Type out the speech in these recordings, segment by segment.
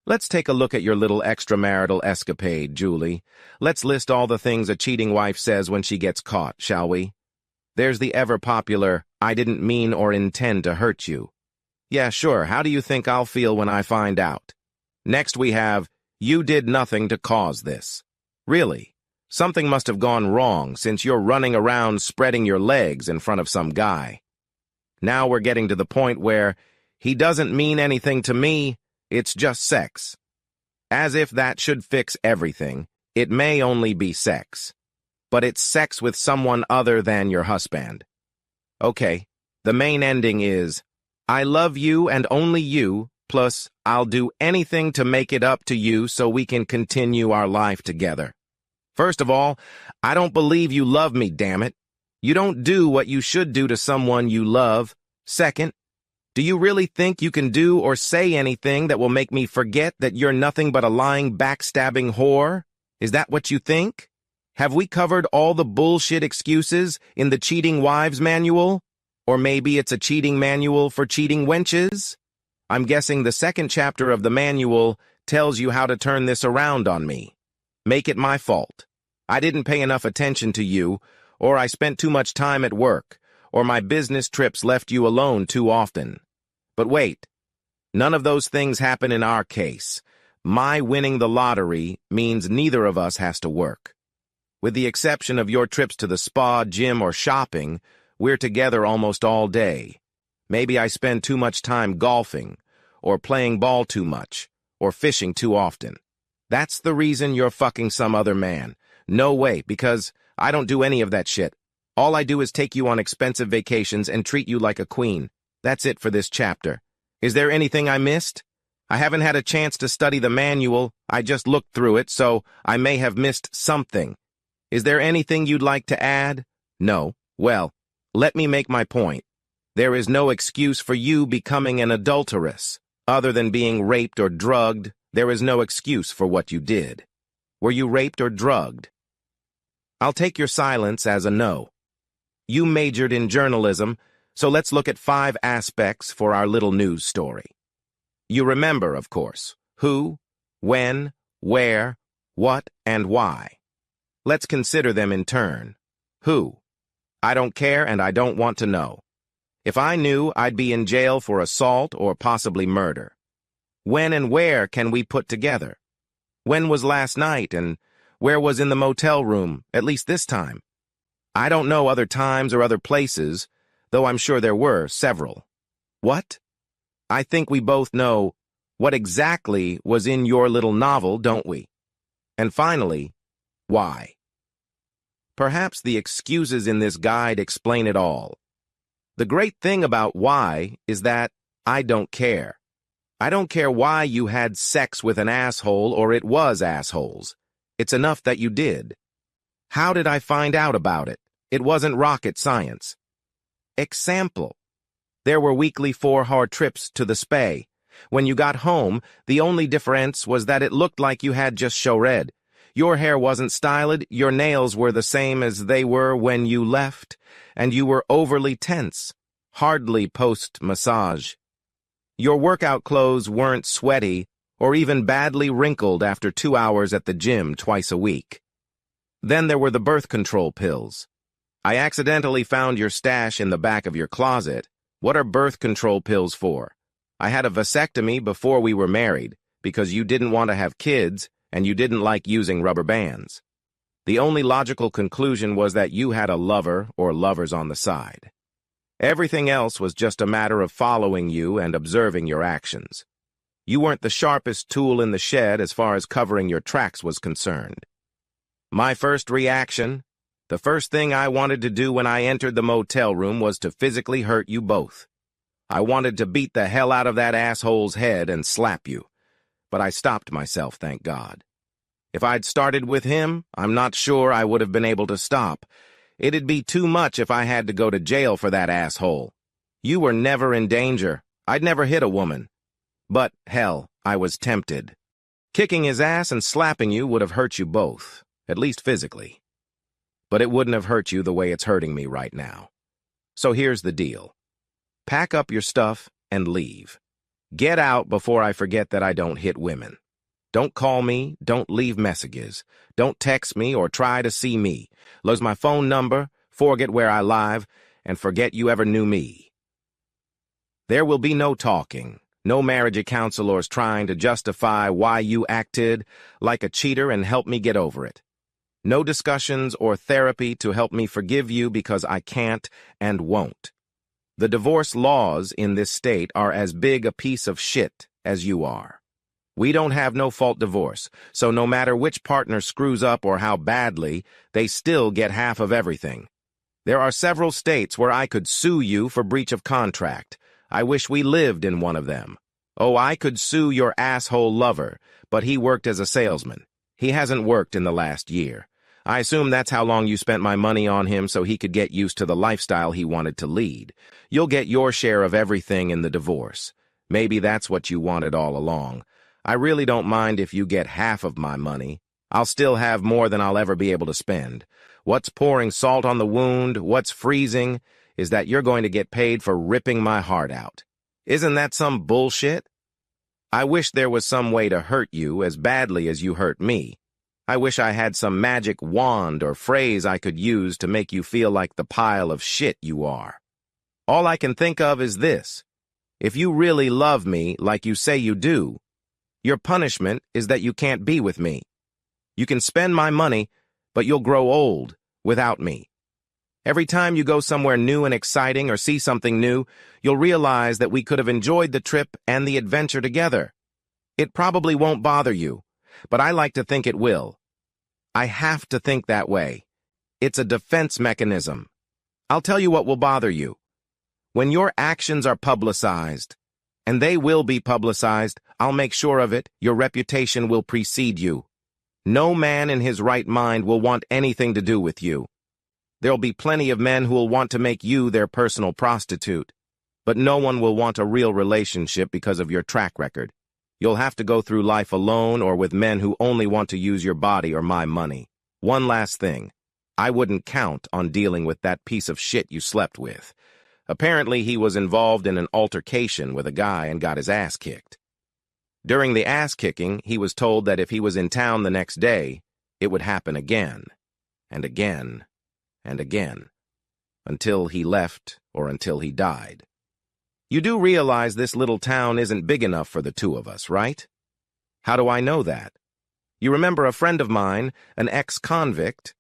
Let's take a look at your little extramarital escapade, Julie. Let's list all the things a cheating wife says when she gets caught, shall we? There's the ever-popular, "I didn't mean or intend to hurt you." Yeah, sure, how do you think I'll feel when I find out? Next we have, "You did nothing to cause this." Really? Something must have gone wrong since you're running around spreading your legs in front of some guy. Now we're getting to the point where, "He doesn't mean anything to me, it's just sex." As if that should fix everything. It may only be sex. But it's sex with someone other than your husband. Okay, the main ending is, "I love you and only you, plus I'll do anything to make it up to you so we can continue our life together." First of all, I don't believe you love me, damn it. You don't do what you should do to someone you love. Second, do you really think you can do or say anything that will make me forget that you're nothing but a lying, backstabbing whore? Is that what you think? Have we covered all the bullshit excuses in the Cheating Wives Manual? Or maybe it's a cheating manual for cheating wenches? I'm guessing the second chapter of the manual tells you how to turn this around on me. Make it my fault. I didn't pay enough attention to you, or I spent too much time at work, or my business trips left you alone too often. But wait, none of those things happen in our case. My winning the lottery means neither of us has to work. With the exception of your trips to the spa, gym, or shopping, we're together almost all day. Maybe I spend too much time golfing, or playing ball too much, or fishing too often. That's the reason you're fucking some other man. No way, because I don't do any of that shit. All I do is take you on expensive vacations and treat you like a queen. That's it for this chapter. Is there anything I missed? I haven't had a chance to study the manual. I just looked through it, so I may have missed something. Is there anything you'd like to add? No. Well, let me make my point. There is no excuse for you becoming an adulteress. Other than being raped or drugged, there is no excuse for what you did. Were you raped or drugged? I'll take your silence as a no. You majored in journalism, so let's look at 5 aspects for our little news story. You remember, of course, who, when, where, what, and why. Let's consider them in turn. Who? I don't care and I don't want to know. If I knew, I'd be in jail for assault or possibly murder. When and where can we put together? When was last night and where was in the motel room, at least this time? I don't know other times or other places, though I'm sure there were several. What? I think we both know what exactly was in your little novel, don't we? And finally, why? Perhaps the excuses in this guide explain it all. The great thing about why is that I don't care. I don't care why you had sex with an asshole or it was assholes. It's enough that you did. How did I find out about it? It wasn't rocket science. Example. There were weekly 4-hour trips to the spa. When you got home, the only difference was that it looked like you had just showred. Your hair wasn't styled, your nails were the same as they were when you left, and you were overly tense, hardly post-massage. Your workout clothes weren't sweaty or even badly wrinkled after 2 hours at the gym twice a week. Then there were the birth control pills. I accidentally found your stash in the back of your closet. What are birth control pills for? I had a vasectomy before we were married because you didn't want to have kids and you didn't like using rubber bands. The only logical conclusion was that you had a lover or lovers on the side. Everything else was just a matter of following you and observing your actions. You weren't the sharpest tool in the shed as far as covering your tracks was concerned. My first reaction, the first thing I wanted to do when I entered the motel room was to physically hurt you both. I wanted to beat the hell out of that asshole's head and slap you. But I stopped myself, thank God. If I'd started with him, I'm not sure I would have been able to stop. It'd be too much if I had to go to jail for that asshole. You were never in danger. I'd never hit a woman. But, hell, I was tempted. Kicking his ass and slapping you would have hurt you both, at least physically. But it wouldn't have hurt you the way it's hurting me right now. So here's the deal. Pack up your stuff and leave. Get out before I forget that I don't hit women. Don't call me, don't leave messages. Don't text me or try to see me. Lose my phone number, forget where I live, and forget you ever knew me. There will be no talking, no marriage counselors trying to justify why you acted like a cheater and help me get over it. No discussions or therapy to help me forgive you because I can't and won't. The divorce laws in this state are as big a piece of shit as you are. We don't have no-fault divorce, so no matter which partner screws up or how badly, they still get half of everything. There are several states where I could sue you for breach of contract. I wish we lived in one of them. Oh, I could sue your asshole lover, but he worked as a salesman. He hasn't worked in the last year. I assume that's how long you spent my money on him so he could get used to the lifestyle he wanted to lead. You'll get your share of everything in the divorce. Maybe that's what you wanted all along. I really don't mind if you get half of my money. I'll still have more than I'll ever be able to spend. What's pouring salt on the wound, what's freezing, is that you're going to get paid for ripping my heart out. Isn't that some bullshit? I wish there was some way to hurt you as badly as you hurt me. I wish I had some magic wand or phrase I could use to make you feel like the pile of shit you are. All I can think of is this. If you really love me like you say you do, your punishment is that you can't be with me. You can spend my money, but you'll grow old without me. Every time you go somewhere new and exciting or see something new, you'll realize that we could have enjoyed the trip and the adventure together. It probably won't bother you, but I like to think it will. I have to think that way. It's a defense mechanism. I'll tell you what will bother you. When your actions are publicized, and they will be publicized, I'll make sure of it, your reputation will precede you. No man in his right mind will want anything to do with you. There'll be plenty of men who will want to make you their personal prostitute, but no one will want a real relationship because of your track record. You'll have to go through life alone or with men who only want to use your body or my money. One last thing. I wouldn't count on dealing with that piece of shit you slept with. Apparently, he was involved in an altercation with a guy and got his ass kicked. During the ass-kicking, he was told that if he was in town the next day, it would happen again, and again, and again, until he left or until he died. You do realize this little town isn't big enough for the two of us, right? How do I know that? You remember a friend of mine, an ex-convict?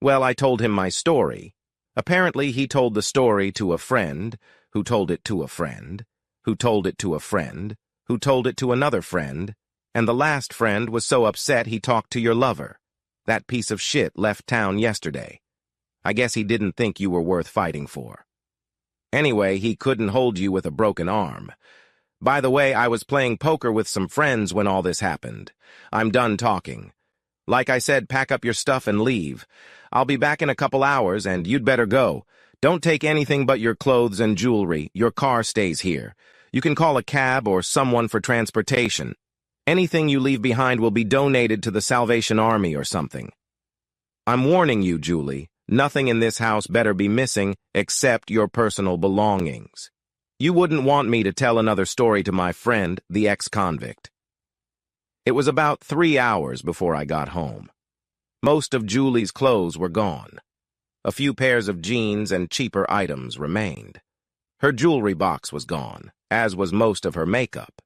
Well, I told him my story. Apparently, he told the story to a friend, who told it to a friend, who told it to a friend, who told it to another friend, and the last friend was so upset he talked to your lover. That piece of shit left town yesterday. I guess he didn't think you were worth fighting for. Anyway, he couldn't hold you with a broken arm. By the way, I was playing poker with some friends when all this happened. I'm done talking. Like I said, pack up your stuff and leave. I'll be back in a couple hours, and you'd better go. Don't take anything but your clothes and jewelry. Your car stays here. You can call a cab or someone for transportation. Anything you leave behind will be donated to the Salvation Army or something. I'm warning you, Julie. Nothing in this house better be missing except your personal belongings. You wouldn't want me to tell another story to my friend, the ex-convict. It was about 3 hours before I got home. Most of Julie's clothes were gone. A few pairs of jeans and cheaper items remained. Her jewelry box was gone, as was most of her makeup.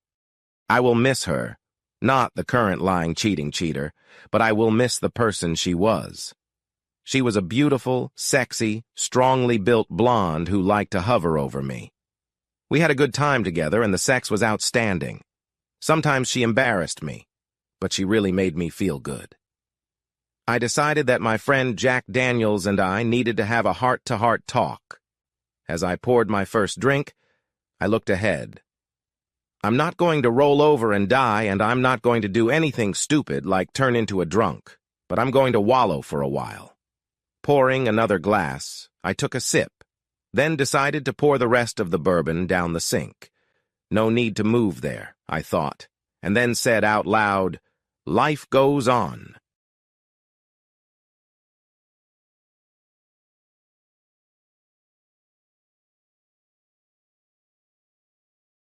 I will miss her, not the current lying, cheating cheater, but I will miss the person she was. She was a beautiful, sexy, strongly built blonde who liked to hover over me. We had a good time together, and the sex was outstanding. Sometimes she embarrassed me, but she really made me feel good. I decided that my friend Jack Daniels and I needed to have a heart-to-heart talk. As I poured my first drink, I looked ahead. I'm not going to roll over and die, and I'm not going to do anything stupid like turn into a drunk, but I'm going to wallow for a while. Pouring another glass, I took a sip, then decided to pour the rest of the bourbon down the sink. No need to move there, I thought, and then said out loud, "Life goes on."